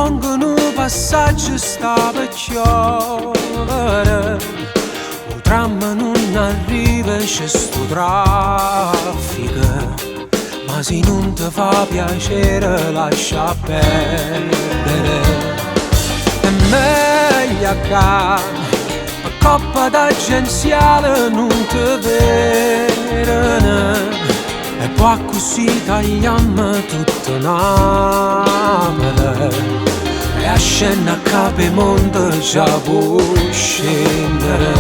rimangono passaggi stava chiovere, il tram non arriva e c'è sto traffico, ma se non ti fa piacere lascia perdere. È meglio che una coppa d'agenziale non ti vede, e poi così tagliamo tutta un'amela, e a scena a capo il mondo già può scendere.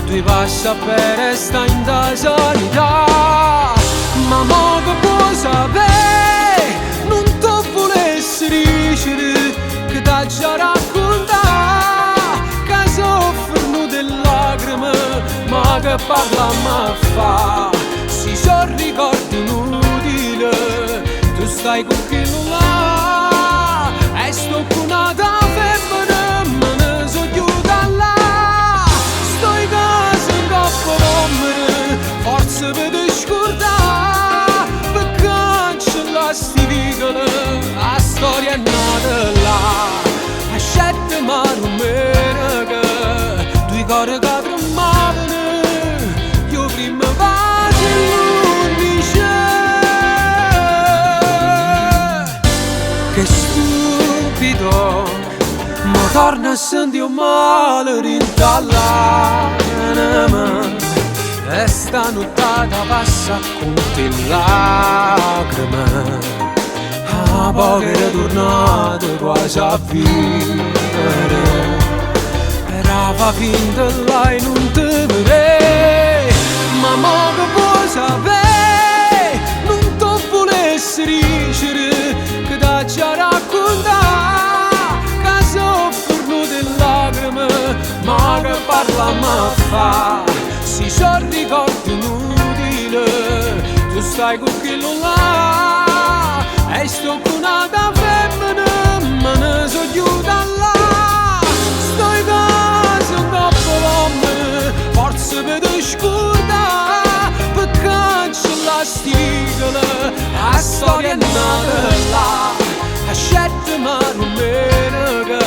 Tu passa per sta in da solità, ma mo che puoi sapere, non ti volessi dicere che t'ha già raccontato, che soffrono delle lacrime, ma che parliamo a fa. Si sono ricordi inutili, tu stai con quello là, e sto con una femmina, me ne so chiusa là. Sto in casa in coppa d'ombre, forse per te scordare, per cancellare sti vicoli, la storia è nata là. A scelte ma non meno che due cose che tremavano, io prima vasi l'undice. Che stupido, ma torna a sentire male rintallanama, e sta nottata passa con te lacrime, a poche tornate quasi a vivere, era finta là e non te vedere, ma mo che vuoi sapere, non ti volessi dicere che t'ha già raccontato, che soffrono delle lacrime, ma che parliamo a fa. Si sono ricordi inutili, tu stai con quello là, e sto con una femmina, me ne so chiusa là. Sto in casa un coppa d'ombre, forse per te scordare, per cancellare sti vicoli, la storia è nata là. A scelte ma non meno che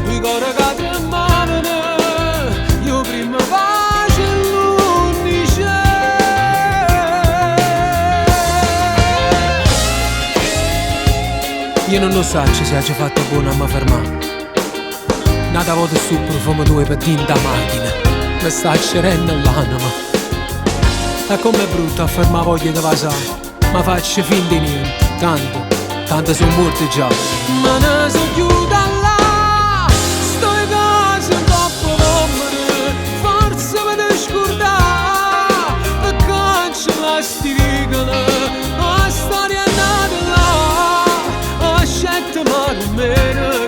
due cose che tremavano, io prima pace l'undice. Io non lo so se si è già fatto buono a mi fermare. Nata volta su profumo due pettini da macchina, mi sta accerendo l'anima. E com'è brutto a fermare voglia di vasare, ma faccio finta di niente, tanto sono morti già. Ma ne so chiusa là, sto in casa in coppa d'ombre, forse per te scordare, per cancellare sti vicoli, la storia è nata là. A scelte ma non meno